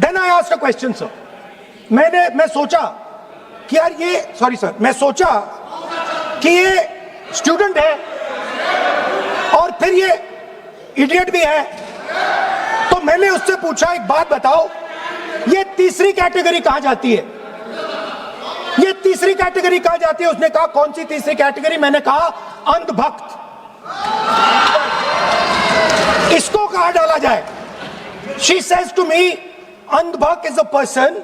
Then I asked a question, sir. मैं सोचा कि यार ये, सॉरी सर, मैं सोचा कि ये स्टूडेंट है और फिर ये इडियट भी है, तो मैंने उससे पूछा एक बात बताओ, ये तीसरी कैटेगरी कहां जाती है? ये तीसरी कैटेगरी कहां जाती है? उसने कहा कौन सी तीसरी कैटेगरी? मैंने कहा अंधभक्त। इसको कहां डाला जाए? She says to me, अंधभक्त is a person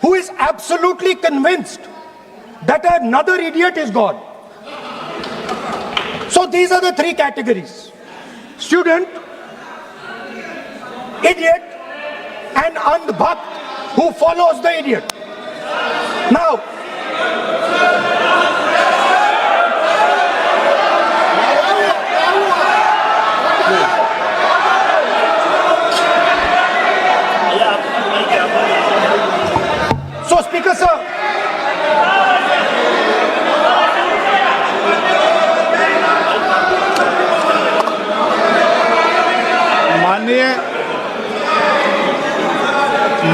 who is absolutely convinced that another idiot is God. So these are the three categories: student, idiot, and andhbhakt who follows the idiot. Now, so Speaker sir,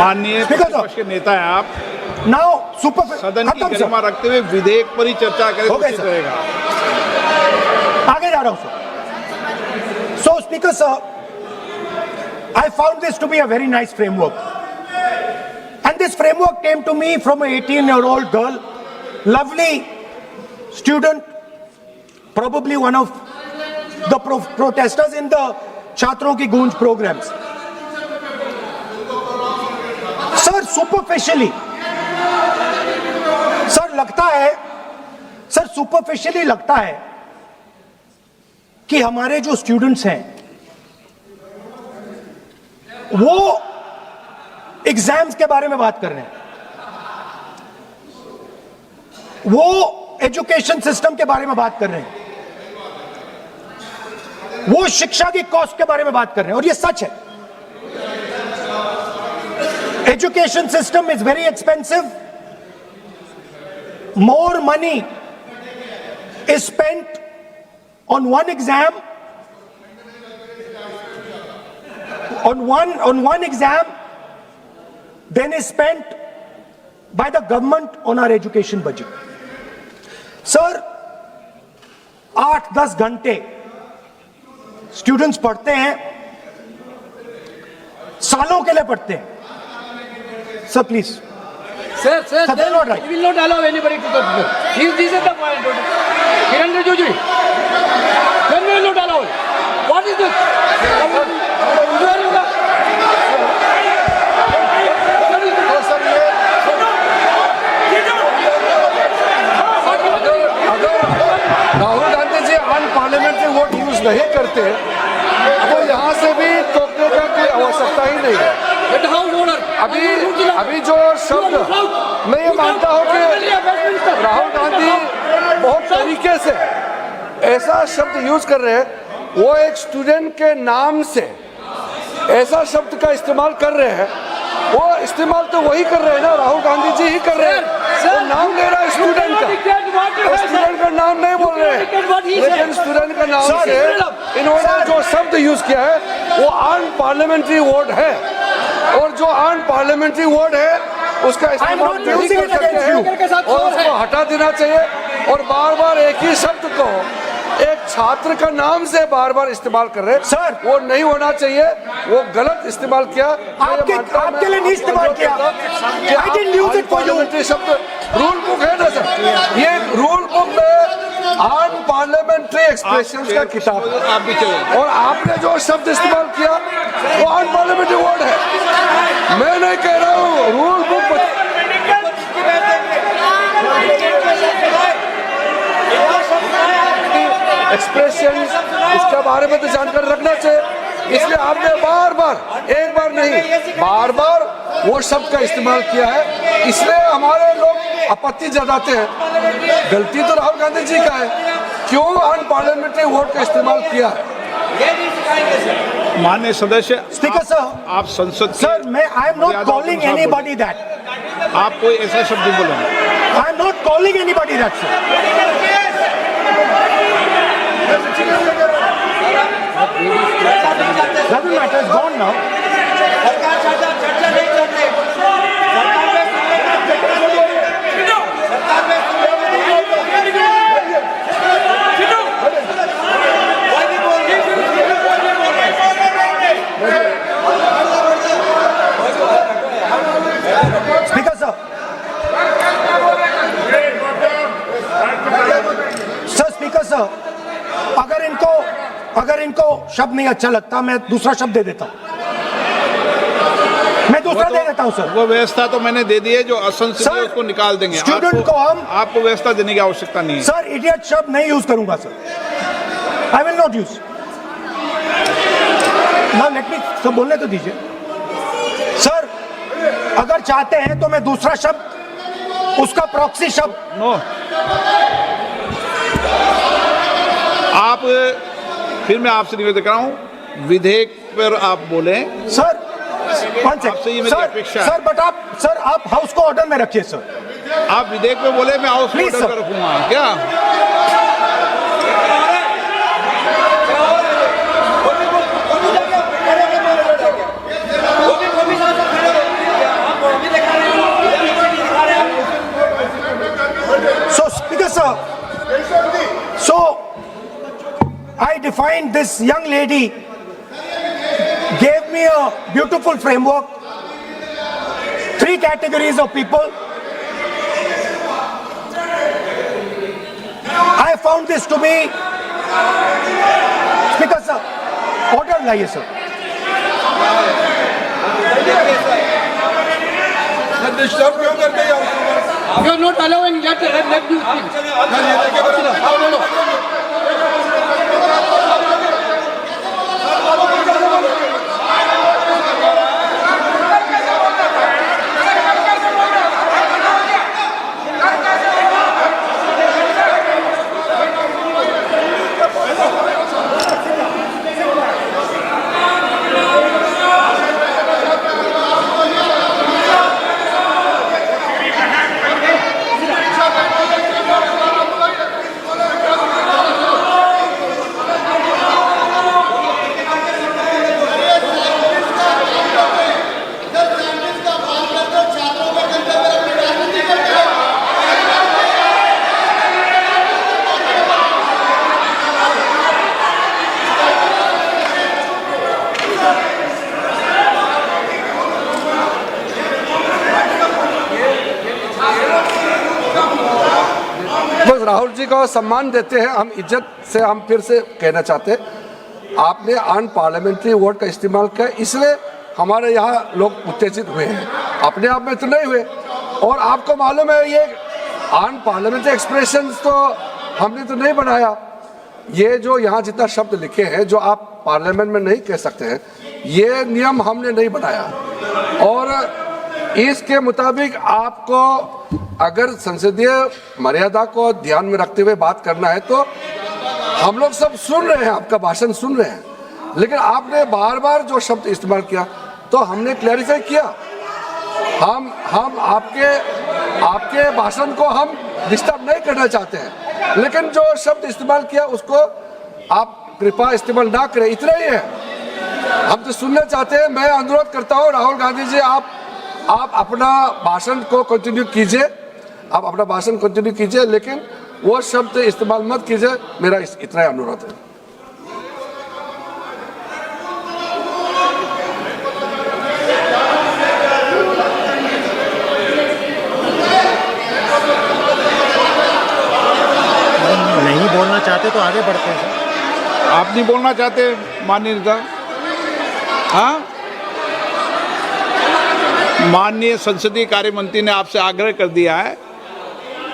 माननीय प्रतिपक्ष के नेता है आप। now super सदन की गरिमा रखते हुए विधेयक पर ही चर्चा करें तो उचित रहेगा। आगे जा रहा हूं sir. So Speaker sir, I found this to be a very nice framework, and this framework came to me from an 18-year-old girl, lovely student, probably one of the protesters in the Chhatron Ki Goonj programs. Sir superficially, sir लगता है, sir superficially लगता है कि हमारे जो students हैं वो exams के बारे में बात कर रहे हैं, वो एजुकेशन सिस्टम के बारे में बात कर रहे हैं, वो शिक्षा की कॉस्ट के बारे में बात कर रहे हैं, और ये सच है। Education system is very expensive. More money is spent on one exam, on one exam, than is spent by the government on our education budget. Sir, 8-10 घंटे स्टूडेंट्स पढ़ते हैं, सालों के लिए पढ़ते हैं। Sir, please. Sir, they are not right. We will not allow anybody to talk. This is the point. Kiran Rijiju, when we will not allow it. What is this? Rahul Gandhi ji unparliamentary word use नहीं करते तो यहाँ से भी टोकने का कोई आवश्यकता ही नहीं है। अभी जो शब्द मैं ये मानता हूँ कि राहुल गांधी बहुत तरीके से ऐसा शब्द यूज कर रहे हैं, वो एक स्टूडेंट के नाम से ऐसा शब्द का इस्तेमाल कर रहे हैं। वो इस्तेमाल तो वही कर रहे हैं ना, राहुल गांधी जी ही कर रहे हैं। वो नाम ले रहा है स्टूडेंट का, स्टूडेंट का नाम नहीं बोल रहे हैं, लेकिन स्टूडेंट का नाम से इन्होंने जो शब्द यूज किया है वो अनपार्लियामेंट्री वर्ड है, और जो अनपार्लियामेंट्री वर्ड है उसका इस्तेमाल नहीं कर सकते हैं और उसको हटा देना चाहिए। और बार बार एक ही शब्द को एक छात्र का नाम से बार बार इस्तेमाल कर रहे हैं सर, वो नहीं होना चाहिए, वो गलत इस्तेमाल किया। आपके लिए नहीं इस्तेमाल किया। I didn't use it for you. शब्द रूल बुक है ना सर, ये रूल बुक में अनपार्लियामेंट्री एक्सप्रेशन का किताब है, आप भी चले और आपने जो शब्द इस्तेमाल किया वो अनपार्लियामेंट्री वर्ड है। मैं नहीं कह रहा हूँ, रूल बुक एक्सप्रेशन इसके बारे में तो जानकारी रखना चाहिए, इसलिए आपने बार बार, एक बार नहीं बार बार वो शब्द का इस्तेमाल किया है, इसलिए हमारे लोग आपत्ति जताते हैं। गलती तो राहुल गांधी जी का है, क्यों अनपार्लियामेंट्री वोट का इस्तेमाल किया है। माननीय सदस्य, स्पीकर सर, आप संसद सर मैं I am not calling anybody that, आप कोई ऐसा शब्द बोले, I am not calling anybody that sir. Doesn't matter, it's gone now. शब्द नहीं अच्छा लगता, मैं दूसरा शब्द दे देता हूं, मैं दूसरा दे देता हूं सर। वो व्यवस्था तो मैंने दे दी है, जो असंसदीय सर, उसको निकाल देंगे। स्टूडेंट को हम आपको व्यवस्था देने की आवश्यकता नहीं है सर। इडियट शब्द नहीं यूज करूंगा sir, I will not use. ना लेट मी सब बोलने तो दीजिए सर। अगर चाहते हैं तो मैं दूसरा शब्द, उसका प्रॉक्सी शब्द। नो, आप फिर मैं आपसे निवेदन कर रहा हूं, विधेयक पर आप बोले सर। आपसे ये मेरी अपेक्षा है। सर बट आप हाउस को ऑर्डर में रखिए सर। आप विधेयक पे बोले, मैं हाउस में Please, ऑर्डर sir. कर रखूंगा क्या? So speaker sir, so I defined this young lady, gave me a beautiful framework, 3 categories of people. I found this to be, speaker sir, order लाइए sir. You are not allowing that. Let you बस राहुल जी को सम्मान देते हैं हम, इज्जत से हम फिर से कहना चाहते हैं, आपने अन पार्लियामेंट्री वर्ड का इस्तेमाल किया, इसलिए हमारे यहाँ लोग उत्तेजित हुए हैं, अपने आप में तो नहीं हुए। और आपको मालूम है ये अन पार्लियामेंट्री एक्सप्रेशंस तो हमने तो नहीं बनाया, ये जो यहाँ जितना शब्द लिखे हैं जो आप पार्लियामेंट में नहीं कह सकते हैं, ये नियम हमने नहीं बनाया। और इसके मुताबिक आपको अगर संसदीय मर्यादा को ध्यान में रखते हुए बात करना है तो हम लोग सब सुन रहे हैं, आपका भाषण सुन रहे हैं, लेकिन आपने बार बार जो शब्द इस्तेमाल किया तो हमने क्लैरिफाई किया। हम आपके भाषण को हम डिस्टर्ब नहीं करना चाहते हैं, लेकिन जो शब्द इस्तेमाल किया उसको आप कृपया इस्तेमाल ना करें, इतना ही है। हम तो सुनना चाहते हैं। मैं अनुरोध करता हूँ राहुल गांधी जी, आप अपना भाषण को कंटिन्यू कीजिए, आप अपना भाषण कंटिन्यू कीजिए, लेकिन वो शब्द इस्तेमाल मत कीजिए, मेरा इतना ही अनुरोध है। नहीं बोलना चाहते तो आगे बढ़ते हैं। आप नहीं बोलना चाहते माननीय नेता? हाँ, माननीय संसदीय कार्य मंत्री ने आपसे आग्रह कर दिया है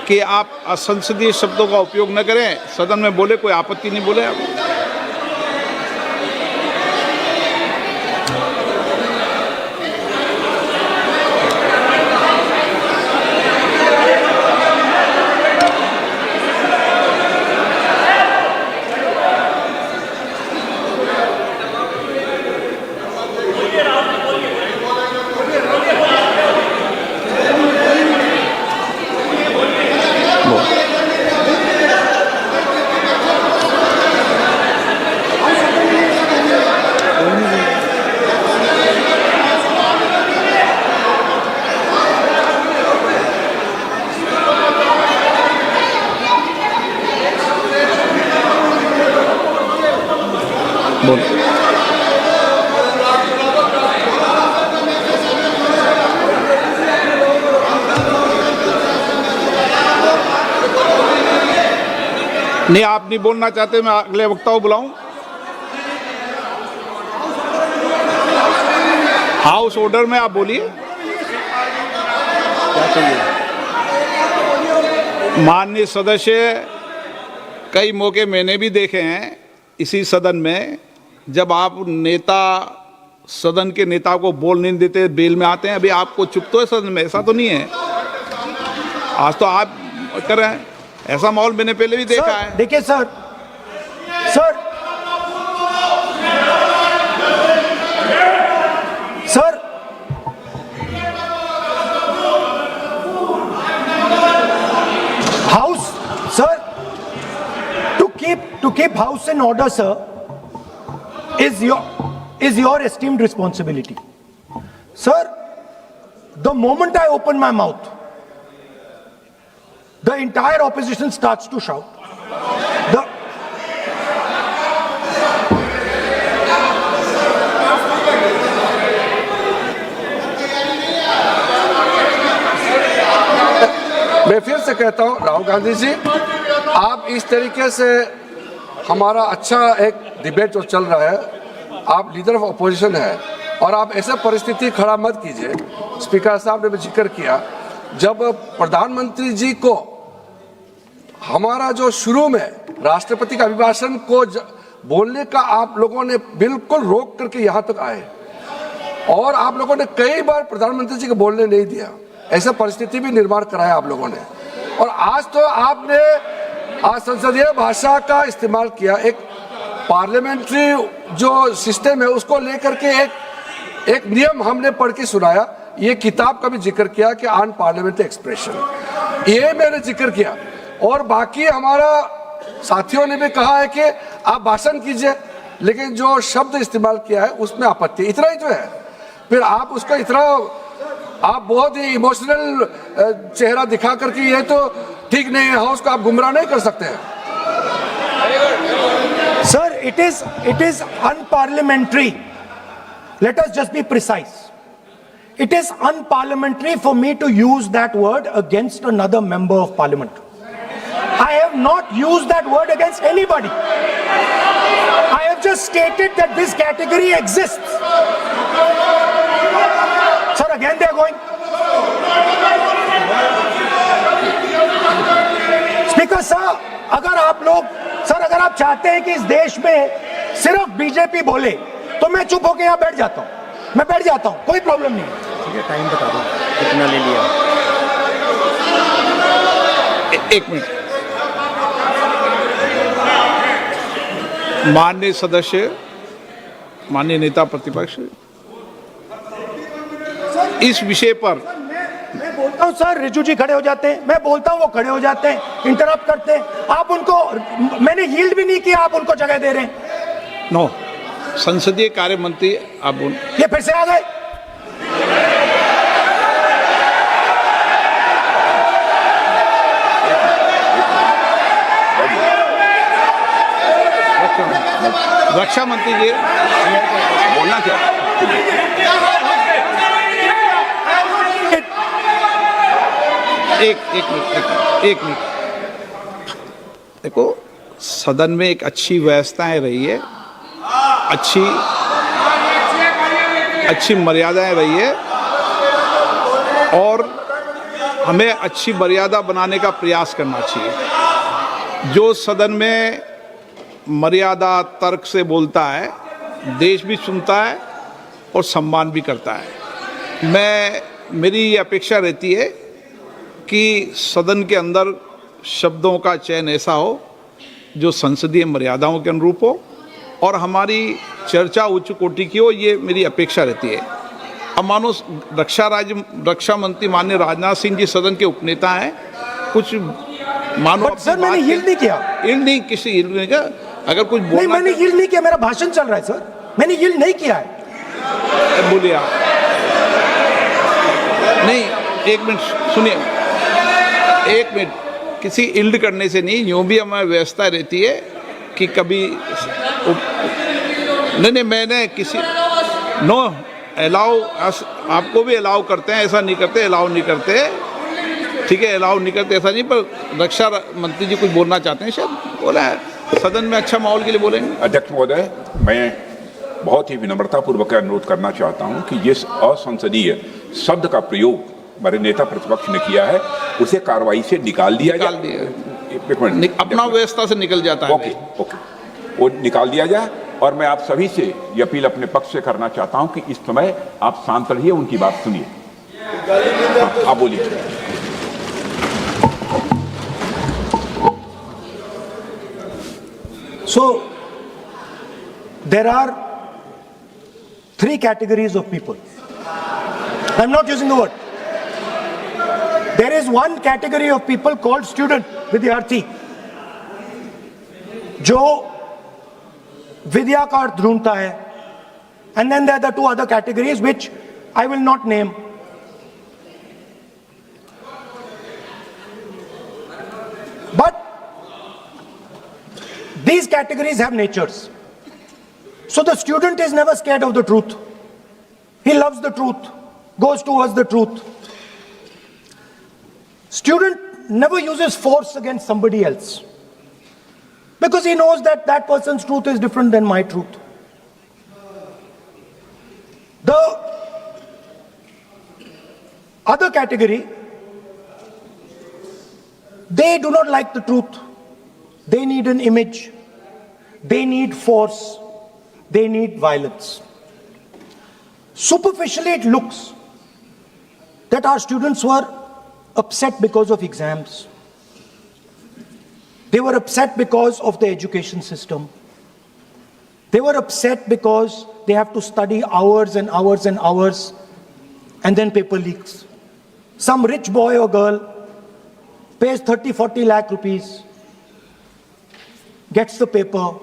कि आप असंसदीय शब्दों का उपयोग न करें, सदन में बोले, कोई आपत्ति नहीं बोले आप। नहीं, आप नहीं बोलना चाहते, मैं अगले वक्ता को बुलाऊं। हाउस ऑर्डर में आप बोलिए। माननीय सदस्य, कई मौके मैंने भी देखे हैं इसी सदन में, जब आप नेता सदन के नेता को बोल नहीं देते, बेल में आते हैं। अभी आपको चुप तो है सदन में, ऐसा तो नहीं है। आज तो आप कर रहे हैं, ऐसा माहौल मैंने पहले भी देखा है। देखिए sir, house sir, to keep house in order, sir, is your esteemed responsibility. Sir, the moment I open my mouth, the entire opposition starts to shout. मैं फिर से कहता हूं, राहुल गांधी जी, आप इस तरीके से हमारा अच्छा एक डिबेट जो चल रहा है, आप लीडर ऑफ अपोजिशन है और आप ऐसे परिस्थिति खड़ा मत कीजिए। स्पीकर साहब ने भी जिक्र किया, जब प्रधानमंत्री जी को हमारा जो शुरू में राष्ट्रपति का अभिभाषण को बोलने का आप लोगों ने बिल्कुल रोक करके यहाँ तक आए और आप लोगों ने कई बार प्रधानमंत्री जी को बोलने नहीं दिया, ऐसा परिस्थिति भी निर्माण कराया आप लोगों ने। और आज तो आपने आज संसदीय भाषा का इस्तेमाल किया, एक पार्लियामेंट्री जो सिस्टम है उसको लेकर के एक नियम हमने पढ़ के सुनाया। ये किताब का भी जिक्र किया कि अन पार्लियामेंट्री एक्सप्रेशन, ये मैंने जिक्र किया। और बाकी हमारा साथियों ने भी कहा है कि आप भाषण कीजिए, लेकिन जो शब्द इस्तेमाल किया है उसमें आपत्ति, इतना ही जो है। फिर आप उसका इतना आप बहुत ही इमोशनल चेहरा दिखा करके ये तो ठीक नहीं है, हाउस को आप गुमराह नहीं कर सकते हैं। Sir, it is unparliamentary. Let us just be precise. It is unparliamentary for me to use that word against another member of parliament. I have not used that word against anybody. I have just stated that this category exists. Sir, again they are going. Speaker sir, अगर आप चाहते हैं कि इस देश में सिर्फ BJP बोले तो मैं चुप होकर यहाँ बैठ जाता हूँ, मैं बैठ जाता हूँ, कोई प्रॉब्लम नहीं है। ठीक है, टाइम बता दो कितना ले लिया। एक मिनट। माननीय सदस्य, माननीय नेता प्रतिपक्ष, इस विषय पर मैं बोलता हूं सर, रिजू जी खड़े हो जाते हैं, मैं बोलता हूं वो खड़े हो जाते हैं, इंटरप्ट करते हैं। आप उनको, मैंने यील्ड भी नहीं किया, आप उनको जगह दे रहे हैं। नो, संसदीय कार्य मंत्री आप बोल, ये फिर से आ गए। रक्षा मंत्री जी बोलना क्या? एक मिनट। देखो, सदन में एक अच्छी व्यवस्थाएं रही है, अच्छी मर्यादाएं रही है और हमें अच्छी मर्यादा बनाने का प्रयास करना चाहिए। जो सदन में मर्यादा तर्क से बोलता है, देश भी सुनता है और सम्मान भी करता है। मेरी ये अपेक्षा रहती है कि सदन के अंदर शब्दों का चयन ऐसा हो जो संसदीय मर्यादाओं के अनुरूप हो और हमारी चर्चा उच्च कोटि की हो, ये मेरी अपेक्षा रहती है। अब मानो रक्षा मंत्री माननीय राजनाथ सिंह जी सदन के उपनेता हैं, कुछ मानो सर मैंने यील्ड नहीं किया, किसी यील्ड नहीं किया। अगर कुछ बोलना नहीं, मैंने यील्ड नहीं किया, मेरा भाषण चल रहा है सर, मैंने यील्ड नहीं किया है। बोलिए आप। नहीं, एक मिनट सुनिए, एक मिनट। किसी इल्ड करने से नहीं, यूँ भी हमारी व्यवस्था रहती है कि कभी नहीं, मैंने किसी नो अलाउ, आपको भी अलाउ करते हैं, ऐसा नहीं करते, अलाउ नहीं करते, ठीक है, अलाउ नहीं करते ऐसा नहीं। पर रक्षा मंत्री जी कुछ बोलना चाहते हैं, शायद बोला है, सदन में अच्छा माहौल के लिए बोलेंगे। अध्यक्ष महोदय, मैं बहुत ही विनम्रतापूर्वक अनुरोध करना चाहता हूं कि जिस असंसदीय शब्द का प्रयोग हमारे नेता प्रतिपक्ष ने किया है उसे कार्रवाई से निकाल दिया जाए। अपना व्यवस्था से निकल जाता है। ओके, वो निकाल दिया जाए। और मैं आप सभी से ये अपील अपने पक्ष से करना चाहता हूं कि इस समय आप शांत रहिए, उनकी बात सुनिए। आप बोलिए। So, there are 3 categories of people. I'm not using the word. There is one category of people called student, विद्यार्थी, जो विद्या का अर्थ ढूंढता है. And then there are the 2 other categories which I will not name. But these categories have natures. So the student is never scared of the truth. He loves the truth, goes towards the truth. Student never uses force against somebody else, because he knows that that person's truth is different than my truth. The other category, they do not like the truth. They need an image. They need force. They need violence. Superficially, it looks that our students were upset because of exams. They were upset because of the education system. They were upset because they have to study hours and hours and hours, and then paper leaks. Some rich boy or girl pays 30-40 lakh rupees, gets the paper,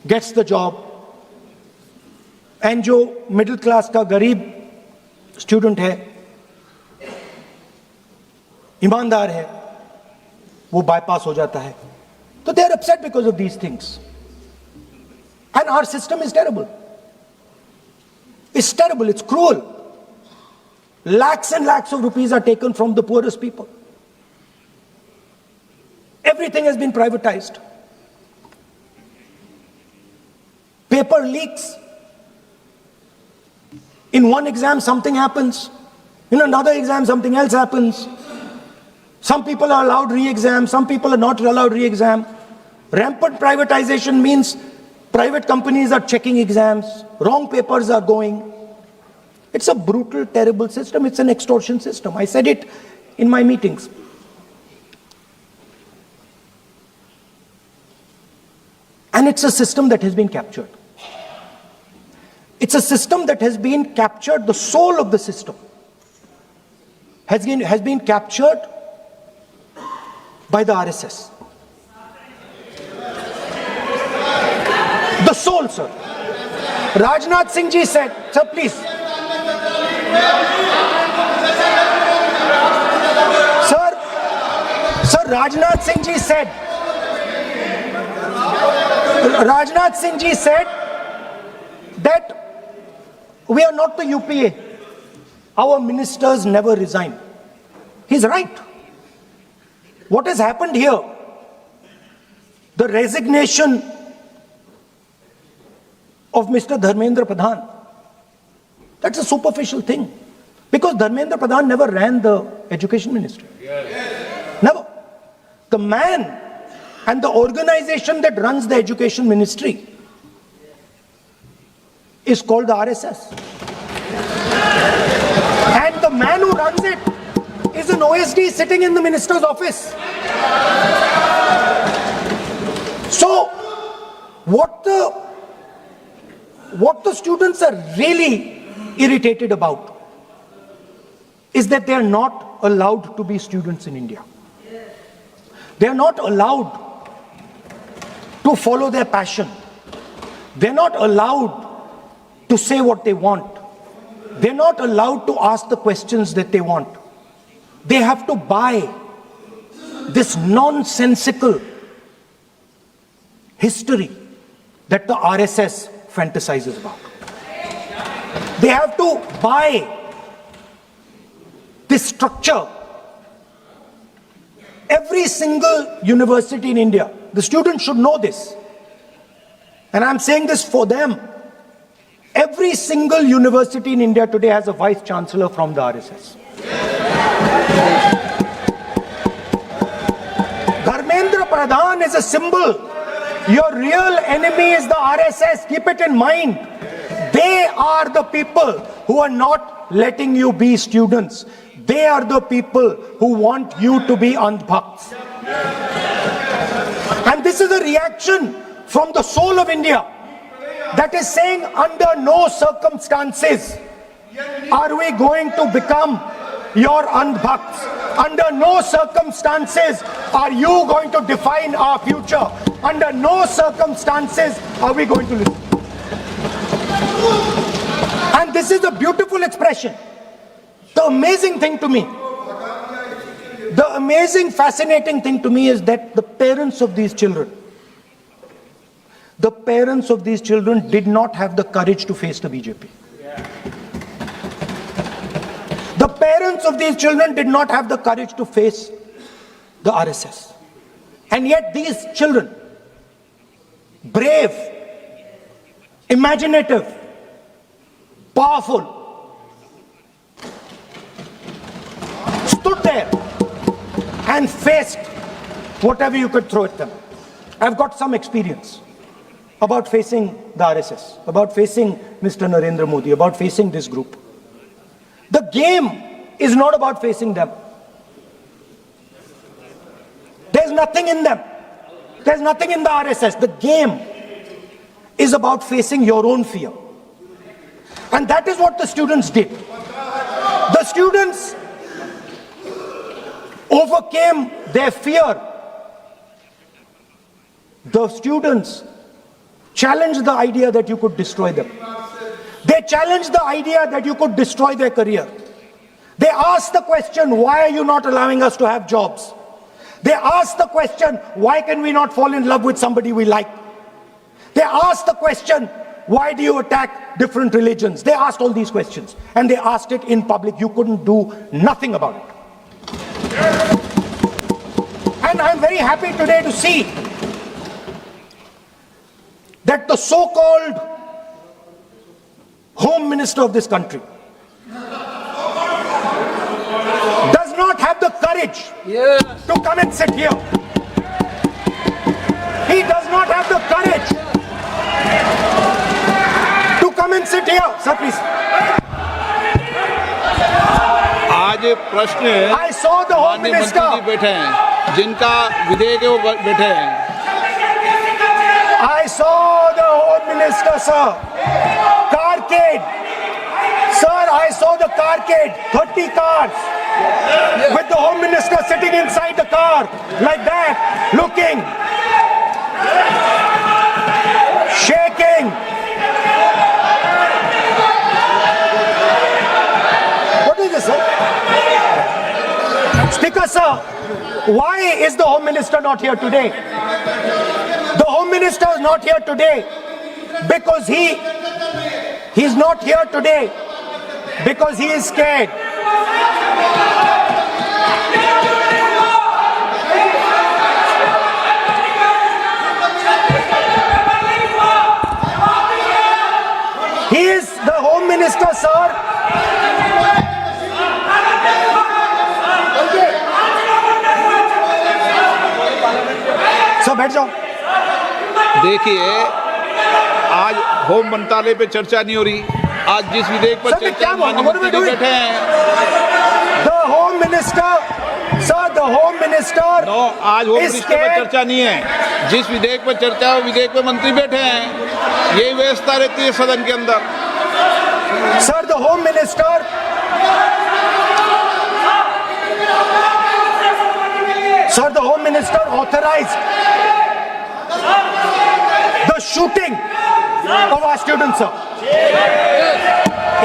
gets the job, and जो middle class का गरीब student है, ईमानदार है, वो bypass हो जाता है. तो they are upset because of these things. And our system is terrible. It's terrible, it's cruel. Lakhs and lakhs of rupees are taken from the poorest people. Everything has been privatized. Paper leaks. In one exam, something happens. In another exam, something else happens. Some people are allowed re-exam, some people are not allowed re-exam. Rampant privatization means private companies are checking exams, wrong papers are going. It's a brutal, terrible system. It's an extortion system. I said it in my meetings. And it's a system that has been captured. It's a system that has been captured, the soul of the system has been captured by the RSS. The soul, sir. Rajnath Singh ji said, sir, please. Sir, Rajnath Singh ji said, that we are not the UPA. Our ministers never resign. He's right. What has happened here? The resignation of Mr. Dharmendra Pradhan. That's a superficial thing. Because Dharmendra Pradhan never ran the education ministry. Never. The man and the organization that runs the education ministry is called the RSS. And the man who runs it is an OSD sitting in the minister's office. So, what the students are really irritated about is that they are not allowed to be students in India. They are not allowed to follow their passion. They're not allowed to say what they want. They're not allowed to ask the questions that they want. They have to buy this nonsensical history that the RSS fantasizes about. They have to buy this structure. Every single university in India, the students should know this. And I'm saying this for them. Every single university in India today has a vice chancellor from the RSS. Dharmendra Pradhan is a symbol. Your real enemy is the RSS. Keep it in mind. They are the people who are not letting you be students. They are the people who want you to be andhbhakts. And this is a reaction from the soul of India that is saying, under no circumstances are we going to become your andhbhakts. Under no circumstances are you going to define our future. Under no circumstances are we going to listen. And this is a beautiful expression. The amazing thing to me, the amazing, fascinating thing to me is that the parents of these children did not have the courage to face the BJP. The parents of these children did not have the courage to face the RSS. And yet these children, brave, imaginative, powerful, stood there and faced whatever you could throw at them. I've got some experience about facing the RSS, about facing Mr. Narendra Modi, about facing this group. The game is not about facing them. There's nothing in them. There's nothing in the RSS. The game is about facing your own fear. And that is what the students did. The students overcame their fear. The students challenged the idea that you could destroy them. They challenged the idea that you could destroy their career. They asked the question, why are you not allowing us to have jobs? They asked the question, why can we not fall in love with somebody we like? They asked the question, why do you attack different religions? They asked all these questions, and they asked it in public. You couldn't do nothing about it. And I'm very happy today to see that the so-called Home Minister of this country does not have the courage to come and sit here. He does not have the courage to come and sit here. Sir, please. आज प्रश्न I saw the Home माननीय मंत्री जी Minister. बैठे हैं, जिनका विधेयक है वो बैठे हैं। I saw the Home Minister, sir. Carcade. Sir, I saw the carcade. 30 cars. With the Home Minister sitting inside the car. Like that. Looking. Shaking. What is this, sir? Speaker, sir. Why is the Home Minister not here today? The Home Minister is not here today because he's not here today because he is scared. He is the Home Minister, sir. Sir बैठ जाओ। देखिए, आज home मंत्रालय पे चर्चा नहीं हो रही। आज जिस विधेयक पर सर, चर्चा क्या माननीय what are we मंत्री जी doing? बैठे हैं। The Home Minister, sir, the Home Minister no, आज होम is मिनिस्टर पर scared. चर्चा नहीं है। जिस विधेयक पर चर्चा है वो विधेयक पे मंत्री बैठे हैं। यही व्यवस्था रहती है सदन के अंदर। Sir, the Home Minister. Sir, the Home Minister authorized the shooting of our students, sir.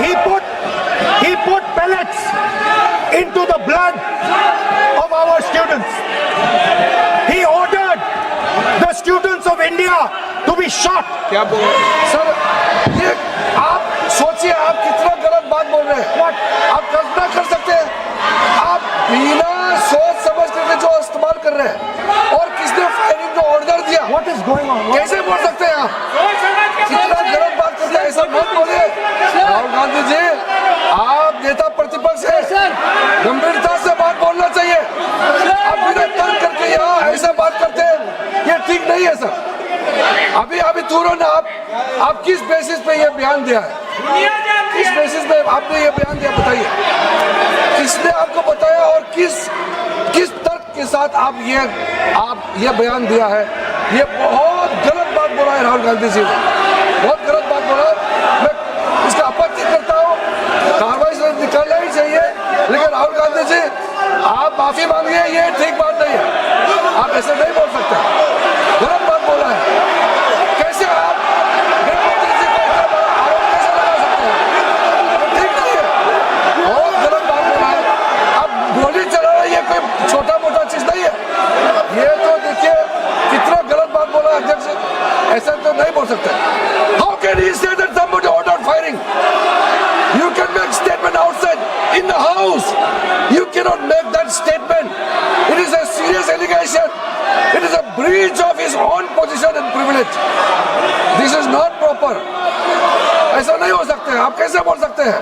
He put pellets into the blood of our students. He ordered the students of India to be shot. क्या बोल रहे हैं? Sir, ये आप सोचिए, आप कितना गलत बात बोल रहे हैं। आप कल्पना कर सकते हैं, आप बिना सोच समझ करके जो इस्तेमाल कर रहे हैं, और किसने फायरिंग का ऑर्डर दिया, What is going on? कैसे बोल सकते हैं आप? अभी अभी तुरंत आप किस बेसिस पे ये बयान दिया है? किस बेसिस पे आपने ये बयान दिया, बताइए? किसने आपको बताया और किस तर्क के साथ आप ये बयान दिया है? ये बहुत गलत बात बोला है राहुल गांधी जी ने, बहुत गलत बात बोला। मैं इसका आपत्ति करता हूँ, कार्रवाई से निकालना ही चाहिए, लेकिन राहुल गांधी जी आप माफी मांगिए, ये ठीक बात नहीं है। आप ऐसे नहीं बोल सकते, गलत बात बोला है। कैसे आप गृहमंत्री जी को इतना बड़ा आरोप कैसे लगा सकते हैं? ठीक नहीं है, बहुत गलत बात बोला है। अब गोली चलाना ये कोई छोटा मोटा चीज नहीं है। ये तो देखिए कितना गलत बात बोला अध्यक्ष, ऐसा तो नहीं बोल सकते। How can he say that somebody ordered firing? You can make statement outside in the house. You cannot make that statement. It is a serious allegation. It is a breach of his own position and privilege. This is not proper. ऐसा नहीं हो सकते, आप कैसे बोल सकते हैं?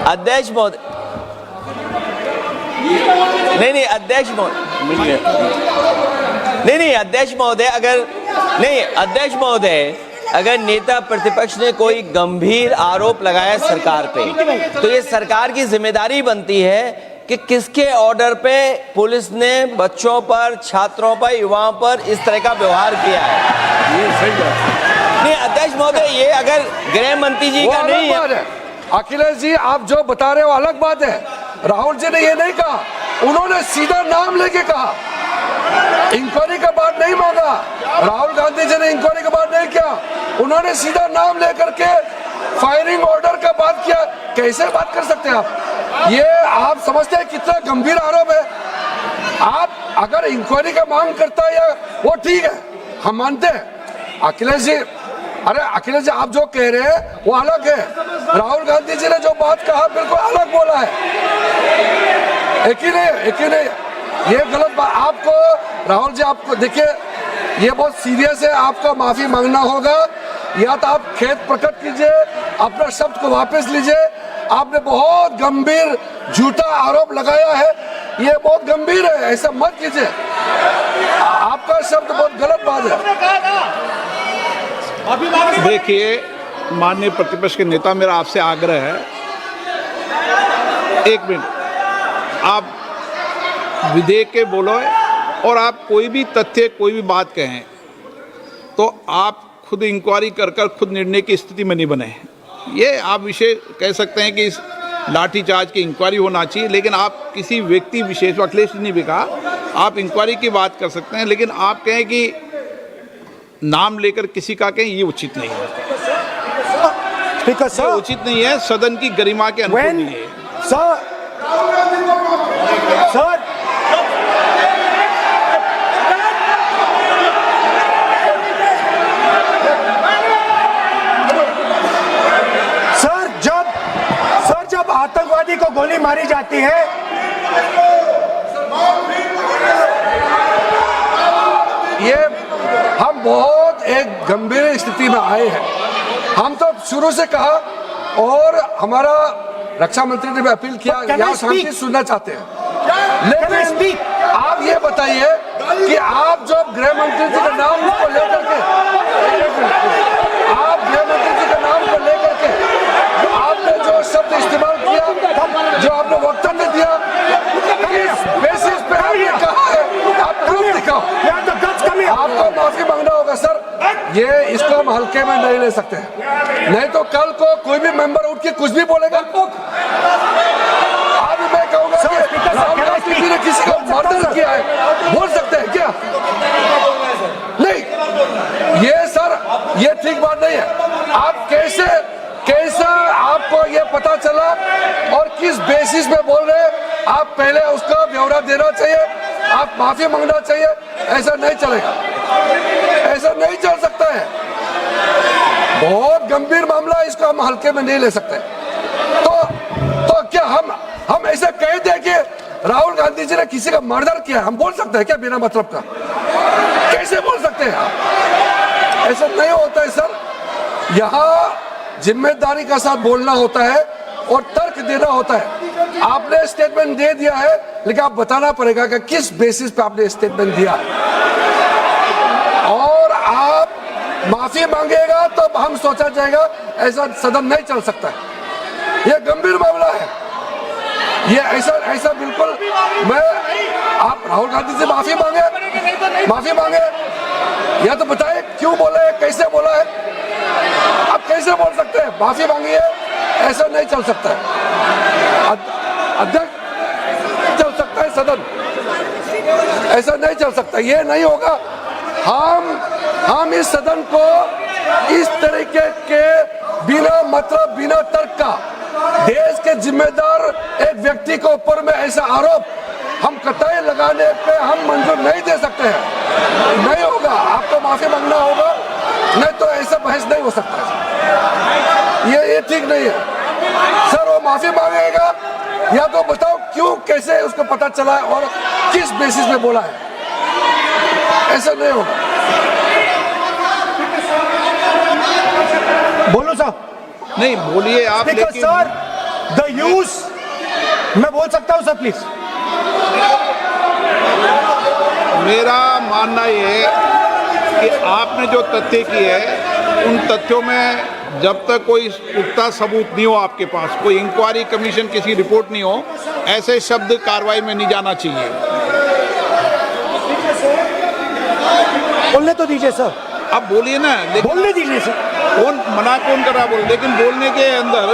अध्यक्ष महोदय, नहीं अध्यक्ष महोदय, नहीं अध्यक्ष महोदय, अध्यक्ष महोदय, अगर नेता प्रतिपक्ष ने कोई गंभीर आरोप लगाया सरकार पे, तो ये सरकार की जिम्मेदारी बनती है कि किसके ऑर्डर पे पुलिस ने बच्चों पर, छात्रों पर, युवाओं पर इस तरह का व्यवहार किया है। ये सही बात नहीं अध्यक्ष महोदय, ये अगर गृह मंत्री जी का नहीं है। अखिलेश जी, आप जो बता रहे हो अलग बात है। राहुल जी ने ये नहीं कहा, उन्होंने सीधा नाम लेके कहा, इंक्वायरी का बात नहीं मांगा। राहुल गांधी जी ने इंक्वायरी का बात नहीं किया, उन्होंने सीधा नाम लेकर के फायरिंग ऑर्डर का बात किया। कैसे बात कर सकते हैं आप? ये आप समझते हैं कितना गंभीर आरोप है? आप अगर इंक्वायरी का मांग करता है या वो ठीक है, हम मानते हैं। अखिलेश जी, अरे अखिलेश जी, आप जो कह रहे हैं वो अलग है। राहुल गांधी जी ने जो बात कहा बिल्कुल अलग बोला है। एक ही नहीं, ये गलत बात। आपको राहुल जी, आपको देखिए ये बहुत सीरियस है, आपको माफी मांगना होगा, या तो आप खेद प्रकट कीजिए, अपना शब्द को वापस लीजिए। आपने बहुत गंभीर झूठा आरोप लगाया है, ये बहुत गंभीर है, ऐसा मत कीजिए। आपका शब्द बहुत गलत बात है। देखिए माननीय प्रतिपक्ष के नेता, मेरा आपसे आग्रह है, एक मिनट, आप विधेयक के बोलो और आप कोई भी तथ्य, कोई भी बात कहें तो आप खुद इंक्वायरी कर खुद निर्णय की स्थिति में नहीं बने। ये आप विषय कह सकते हैं कि इस लाठीचार्ज की इंक्वायरी होना चाहिए, लेकिन आप किसी व्यक्ति विशेष, अखिलेश जी ने भी कहा, आप इंक्वायरी की बात कर सकते हैं, लेकिन आप कहें कि नाम लेकर किसी का कहें, ये उचित नहीं है। स्पीकर सर, उचित नहीं है, सदन की गरिमा के अनुकूल नहीं है। सर जब आतंकवादी को गोली मारी जाती है, ये हम बहुत एक गंभीर स्थिति में आए हैं। हम तो शुरू से कहा और हमारा रक्षा मंत्री ने भी अपील किया, यहाँ शांति सुनना चाहते हैं। लेकिन आप ये बताइए कि आप जो गृह मंत्री जी के नाम को लेकर के, आप गृह मंत्री जी के नाम को लेकर के आपने जो शब्द इस्तेमाल किया, जो आपने वक्तव्य दिया, किस बेसिस पे आपने कहा है, आप प्रूफ दिखाओ। आपको माफी मांगना होगा सर, ये इसको हम हल्के में नहीं ले सकते हैं, नहीं तो कल को कोई भी मेंबर उठ के कुछ भी बोलेगा। आज मैं कहूंगा कि राहुल गांधी जी ने किसी को मर्डर किया है, बोल सकते हैं क्या? नहीं, ये सर ये ठीक बात नहीं है। आप कैसा आपको ये पता चला और किस बेसिस पे बोल रहे हैं, आप पहले उसका ब्यौरा देना चाहिए, आप माफी मांगना चाहिए। ऐसा नहीं चलेगा, ऐसा नहीं चल सकता है। बहुत गंभीर मामला है, इसको हम हल्के में नहीं ले सकते। तो क्या हम ऐसा कह दें कि राहुल गांधी जी ने किसी का मर्डर किया, हम बोल सकते हैं क्या बिना मतलब का? कैसे बोल सकते हैं? ऐसा नहीं होता है सर। यहाँ जिम्मेदारी का साथ बोलना होता है और तर्क देना होता है। आपने स्टेटमेंट दे दिया है, लेकिन आप बताना पड़ेगा कि किस बेसिस पे आपने स्टेटमेंट दिया और आप माफी मांगेगा तो हम सोचा जाएगा। ऐसा सदन नहीं चल सकता है, यह गंभीर मामला है। ये ऐसा बिल्कुल आप राहुल गांधी से माफी मांगे या तो बताए क्यों बोला है, कैसे बोला है। आप कैसे बोल सकते हैं माफी मांगिए? ऐसा नहीं चल सकता है। अध्यक्ष चल सकता है सदन, ऐसा नहीं चल सकता, ये नहीं होगा। हम इस सदन को इस तरीके के बिना मतलब बिना तर्क का देश के जिम्मेदार एक व्यक्ति के ऊपर में ऐसा आरोप हम कतई लगाने पे हम मंजूर नहीं दे सकते हैं। नहीं होगा, आपको माफी मांगना होगा, नहीं तो ऐसा बहस नहीं हो सकता है। ये ठीक नहीं है सर। वो माफी मांगेगा या तो बताओ क्यों, कैसे उसको पता चला है और किस बेसिस पे बोला है। ऐसा नहीं होगा। बोलो साहब। नहीं बोलिए आप। लेकिन सर द यूज, मैं बोल सकता हूं सर प्लीज? मेरा मानना ये है कि आपने जो तथ्य किए उन तथ्यों में जब तक कोई पुख्ता सबूत नहीं हो, आपके पास कोई इंक्वायरी कमीशन किसी रिपोर्ट नहीं हो, ऐसे शब्द कार्रवाई में नहीं जाना चाहिए। बोलने तो दीजिए सर। आप बोलिए ना, लेकिन बोलने दीजिए सर। कौन कर रहा बोल, लेकिन बोलने के अंदर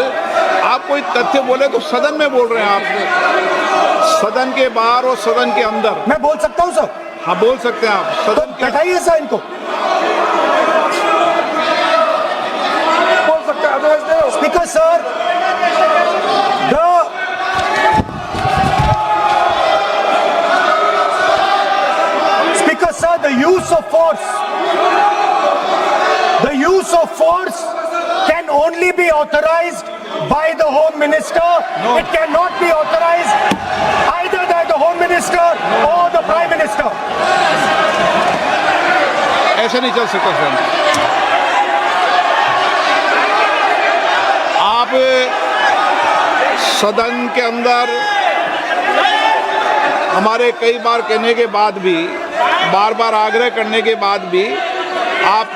आप कोई तथ्य बोले तो सदन में बोल रहे हैं आप, सदन के बाहर और सदन के अंदर। मैं बोल सकता हूं सर? हाँ बोल सकते हैं आप। सदन तो बैठाइए सर इनको। बोल सकते हैं speaker sir, speaker sir, the use of force can only be authorized by the Home Minister. No. It cannot be authorized either by the Home Minister or the Prime Minister. ऐसे नहीं चल सकता sir. आप सदन के अंदर हमारे कई बार कहने के बाद भी, बार बार आग्रह करने के बाद भी आप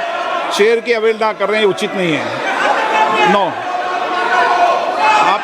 चेयर की अवहेलना कर रहे हैं, उचित नहीं है। नो, आप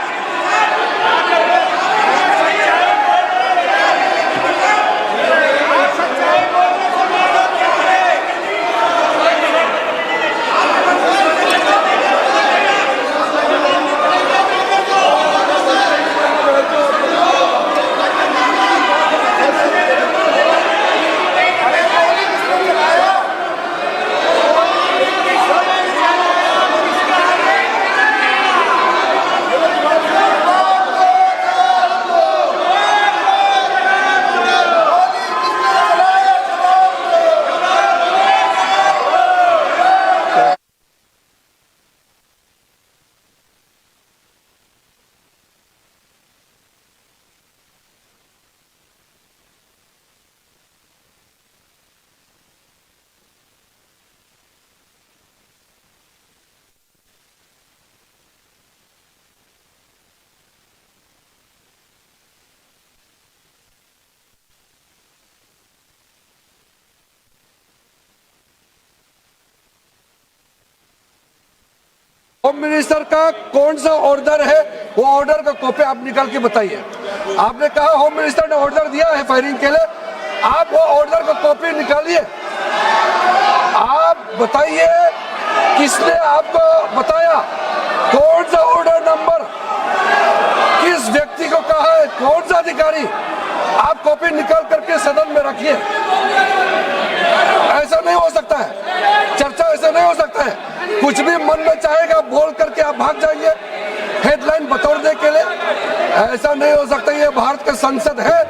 होम मिनिस्टर का कौन सा ऑर्डर है, वो ऑर्डर का कॉपी आप निकाल के बताइए। आपने कहा होम मिनिस्टर ने ऑर्डर दिया है फायरिंग के लिए, आप वो ऑर्डर का कॉपी निकालिए। आप बताइए किसने आपको बताया, कौन सा ऑर्डर नंबर, किस व्यक्ति को कहा है, कौन सा अधिकारी। आप कॉपी निकाल करके सदन में रखिए। ऐसा नहीं हो सकता है, चर्चा ऐसा नहीं हो सकता है। कुछ भी मन में चाहेगा बोल करके आप भाग जाइए हेडलाइन बतौरने के लिए। ऐसा नहीं हो सकता। ये भारत का संसद है,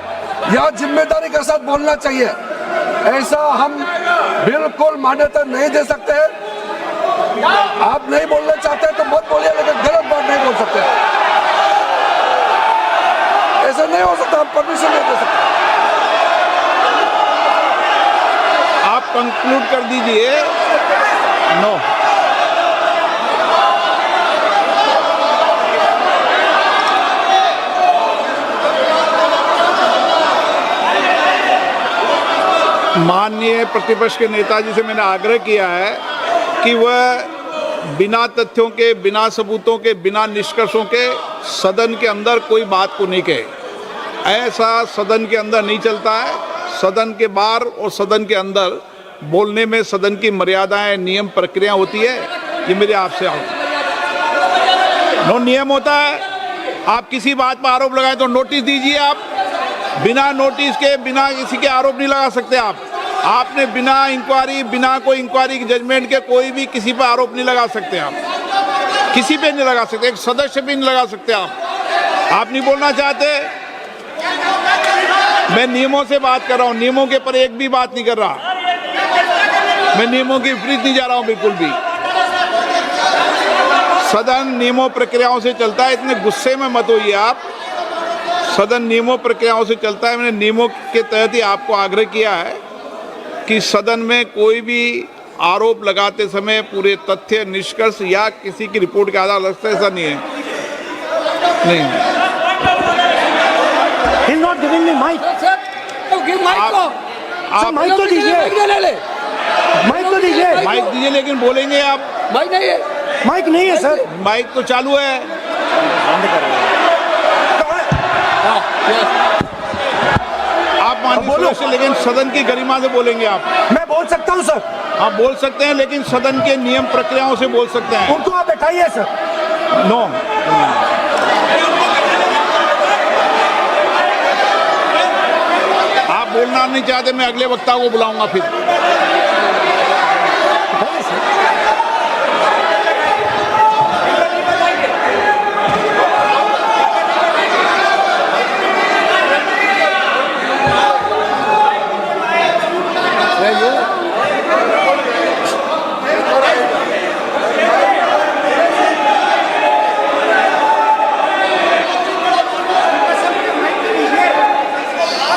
यहाँ जिम्मेदारी के साथ बोलना चाहिए। ऐसा हम बिल्कुल मान्यता नहीं दे सकते हैं। आप नहीं बोलना चाहते तो मत बोलिए, लेकिन गलत बात नहीं बोल सकते। ऐसा नहीं हो सकता, हम परमिशन नहीं दे सकते। आप कंक्लूड कर दीजिए। नो, माननीय प्रतिपक्ष के नेता जी से मैंने आग्रह किया है कि वह बिना तथ्यों के, बिना सबूतों के, बिना निष्कर्षों के सदन के अंदर कोई बात को नहीं कहे। ऐसा सदन के अंदर नहीं चलता है। सदन के बाहर और सदन के अंदर बोलने में सदन की मर्यादाएं, नियम, प्रक्रिया होती है। ये मेरे आपसे नो नियम होता है। आप किसी बात पर आरोप लगाए तो नोटिस दीजिए। आप बिना नोटिस के, बिना किसी के आरोप नहीं लगा सकते। आपने बिना इंक्वायरी, बिना कोई इंक्वायरी की जजमेंट के कोई भी किसी पर आरोप नहीं लगा सकते। आप किसी पे नहीं लगा सकते, एक सदस्य भी नहीं लगा सकते। आप नहीं बोलना चाहते, मैं नियमों से बात कर रहा हूं, नियमों के पर एक भी बात नहीं कर रहा। मैं नियमों के विपरीत नहीं जा रहा हूं बिल्कुल भी। सदन नियमों प्रक्रियाओं से चलता है, इतने गुस्से में मत होइए आप। सदन नियमों प्रक्रियाओं से चलता है। मैंने नियमों के तहत ही आपको आग्रह किया है कि सदन में कोई भी आरोप लगाते समय पूरे तथ्य, निष्कर्ष या किसी की रिपोर्ट के आधार लगता है, ऐसा नहीं है। नहीं, He's not giving me mic. आप माइक तो दीजिए, माइक तो दीजिए। माइक दीजिए, लेकिन बोलेंगे आप। माइक नहीं है, माइक नहीं है सर। माइक तो चालू है। आप माननीय सदस्य, लेकिन सदन की गरिमा से बोलेंगे आप। मैं बोल सकता हूं सर। आप बोल सकते हैं, लेकिन सदन के नियम प्रक्रियाओं से बोल सकते हैं। उनको आप बैठाइए सर। नो, आप बोलना नहीं चाहते, मैं अगले वक्ता को बुलाऊंगा फिर।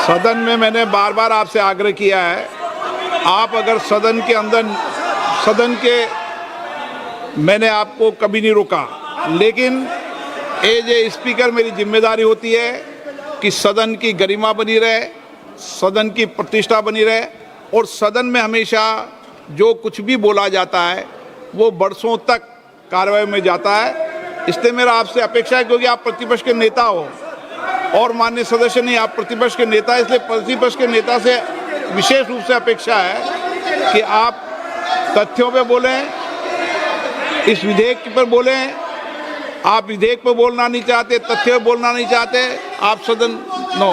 सदन में मैंने बार बार आपसे आग्रह किया है, आप अगर सदन के अंदर, सदन के, मैंने आपको कभी नहीं रोका, लेकिन एज ए स्पीकर मेरी जिम्मेदारी होती है कि सदन की गरिमा बनी रहे, सदन की प्रतिष्ठा बनी रहे, और सदन में हमेशा जो कुछ भी बोला जाता है वो बरसों तक कार्रवाई में जाता है। इसलिए मेरा आपसे अपेक्षा है, क्योंकि आप प्रतिपक्ष के नेता हो और माननीय सदस्य नहीं, आप प्रतिपक्ष के नेता, इसलिए प्रतिपक्ष के नेता से विशेष रूप से अपेक्षा है कि आप तथ्यों पे बोलें, इस विधेयक पर बोलें। आप विधेयक पर बोलना नहीं चाहते, तथ्य पे बोलना नहीं चाहते, आप सदन नो।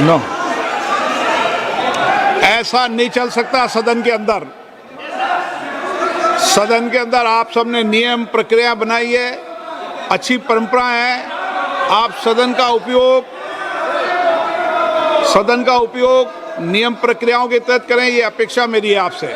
नो, ऐसा नहीं चल सकता सदन के अंदर। सदन के अंदर आप सबने नियम प्रक्रिया बनाई है, अच्छी परंपरा है। आप सदन का उपयोग नियम प्रक्रियाओं के तहत करें, ये अपेक्षा मेरी है आपसे।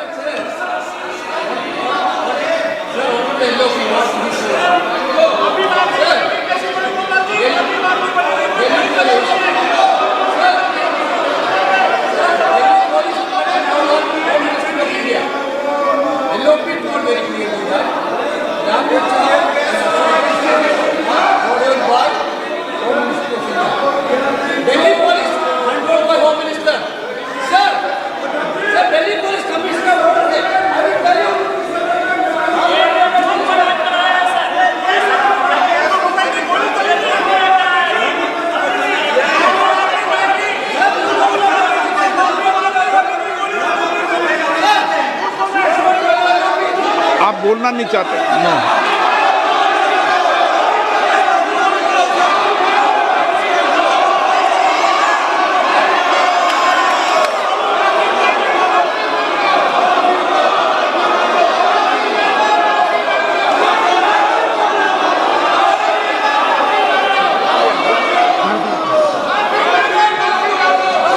आप बोलना नहीं चाहते? नो।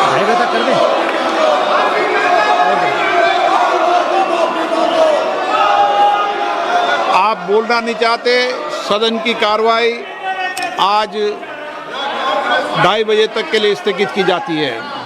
आएगा तो कर दे। आप बोलना नहीं चाहते। सदन की कार्रवाई आज 2:30 बजे तक के लिए स्थगित की जाती है।